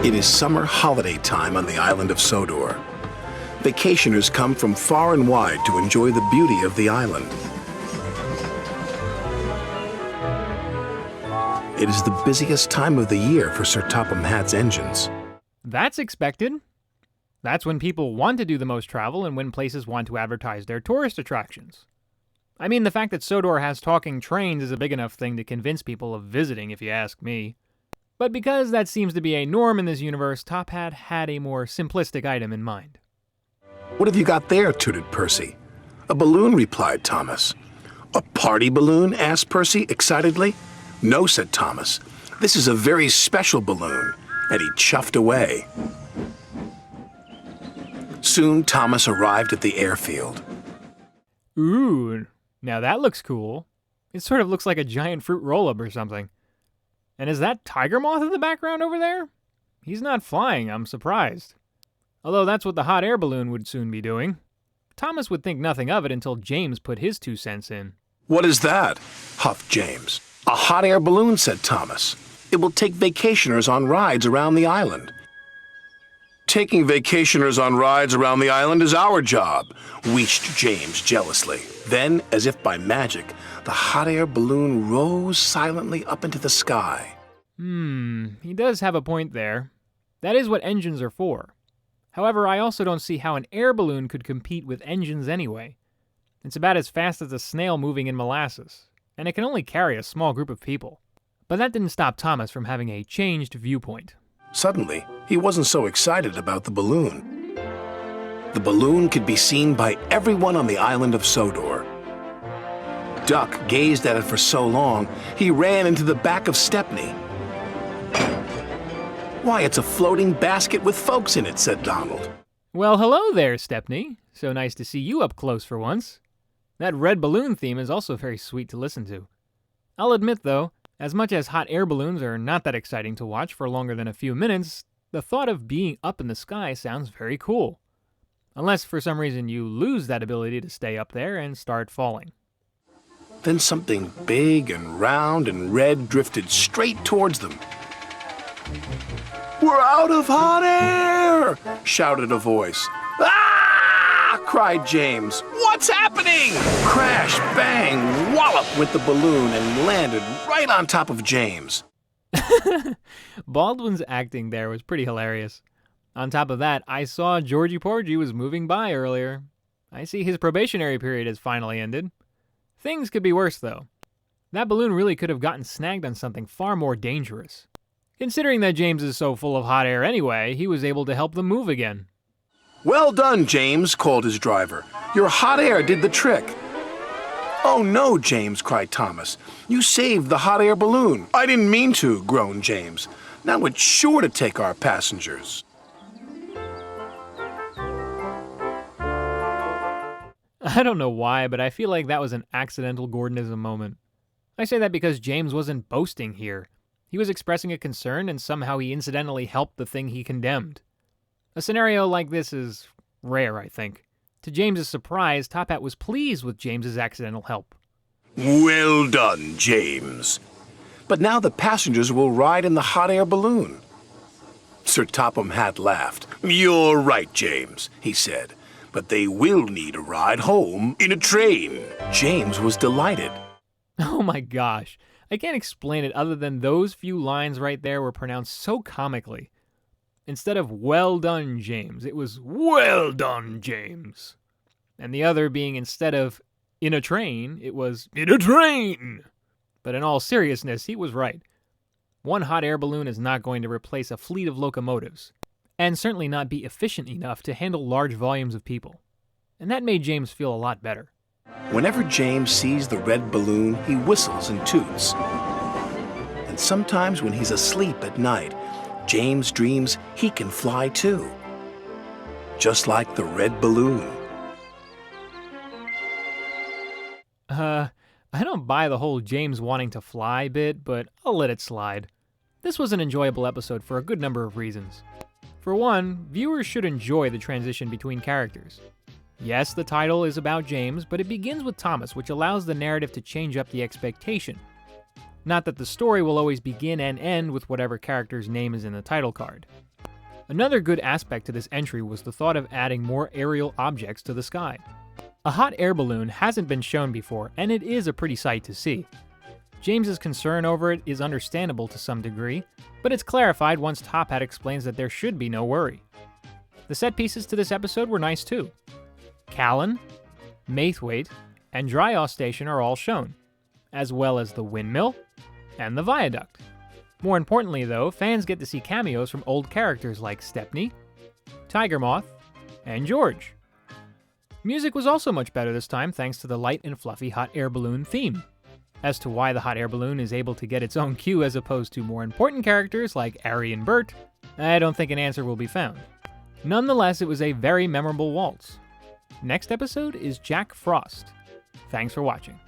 It is summer holiday time on the island of Sodor. Vacationers come from far and wide to enjoy the beauty of the island. It is the busiest time of the year for Sir Topham Hatt's engines. That's expected. That's when people want to do the most travel and when places want to advertise their tourist attractions. I mean, the fact that Sodor has talking trains is a big enough thing to convince people of visiting, if you ask me. But because that seems to be a norm in this universe, Top Hat had a more simplistic item in mind. "What have you got there?" tooted Percy. "A balloon," replied Thomas. "A party balloon?" asked Percy excitedly. "No," said Thomas. "This is a very special balloon." And he chuffed away. Soon Thomas arrived at the airfield. Ooh, now that looks cool. It sort of looks like a giant fruit roll-up or something. And is that Tiger Moth in the background over there? He's not flying, I'm surprised. Although that's what the hot air balloon would soon be doing. Thomas would think nothing of it until James put his 2 cents in. "What is that?" huffed James. "A hot air balloon," said Thomas. "It will take vacationers on rides around the island." "Taking vacationers on rides around the island is our job," wheezed James jealously. Then, as if by magic, the hot air balloon rose silently up into the sky. He does have a point there. That is what engines are for. However, I also don't see how an air balloon could compete with engines anyway. It's about as fast as a snail moving in molasses, and it can only carry a small group of people. But that didn't stop Thomas from having a changed viewpoint. Suddenly, he wasn't so excited about the balloon. The balloon could be seen by everyone on the island of Sodor. Duck gazed at it for so long, he ran into the back of Stepney. "Why, it's a floating basket with folks in it," said Donald. Well, hello there, Stepney. So nice to see you up close for once. That red balloon theme is also very sweet to listen to. I'll admit, though, as much as hot air balloons are not that exciting to watch for longer than a few minutes, the thought of being up in the sky sounds very cool. Unless for some reason you lose that ability to stay up there and start falling. Then something big and round and red drifted straight towards them. "We're out of hot air!" shouted a voice. "Ah!" cried James. "What's happening?" Crash, bang, wallop went the balloon and landed right on top of James. Baldwin's acting there was pretty hilarious. On top of that, I saw Georgie Porgy was moving by earlier. I see his probationary period has finally ended. Things could be worse, though. That balloon really could have gotten snagged on something far more dangerous. Considering that James is so full of hot air anyway, he was able to help them move again. "Well done, James," called his driver. "Your hot air did the trick." "Oh no, James," cried Thomas. "You saved the hot air balloon." "I didn't mean to," groaned James. "Now it's sure to take our passengers." I don't know why, but I feel like that was an accidental Gordonism moment. I say that because James wasn't boasting here. He was expressing a concern, and somehow he incidentally helped the thing he condemned. A scenario like this is rare, I think. To James's surprise, Top Hat was pleased with James's accidental help. "Well done, James. But now the passengers will ride in the hot air balloon." Sir Topham Hatt laughed. "You're right, James," he said. "But they will need a ride home in a train." James was delighted. Oh my gosh. I can't explain it other than those few lines right there were pronounced so comically. Instead of "well done, James," it was "well done, James." And the other being instead of "in a train," it was "in a train." But in all seriousness, he was right. One hot air balloon is not going to replace a fleet of locomotives, and certainly not be efficient enough to handle large volumes of people. And that made James feel a lot better. Whenever James sees the red balloon, he whistles and toots. And sometimes when he's asleep at night, James dreams he can fly too. Just like the red balloon. I don't buy the whole James wanting to fly bit, but I'll let it slide. This was an enjoyable episode for a good number of reasons. For one, viewers should enjoy the transition between characters. Yes, the title is about James, but it begins with Thomas, which allows the narrative to change up the expectation. Not that the story will always begin and end with whatever character's name is in the title card. Another good aspect to this entry was the thought of adding more aerial objects to the sky. A hot air balloon hasn't been shown before, and it is a pretty sight to see. James's concern over it is understandable to some degree, but it's clarified once Top Hat explains that there should be no worry. The set pieces to this episode were nice too. Callan, Maithwaite, and Dryoss Station are all shown, as well as the windmill and the viaduct. More importantly though, fans get to see cameos from old characters like Stepney, Tiger Moth, and George. Music was also much better this time thanks to the light and fluffy hot air balloon theme. As to why the hot air balloon is able to get its own cue as opposed to more important characters like Ari and Bert, I don't think an answer will be found. Nonetheless, it was a very memorable waltz. Next episode is Jack Frost. Thanks for watching.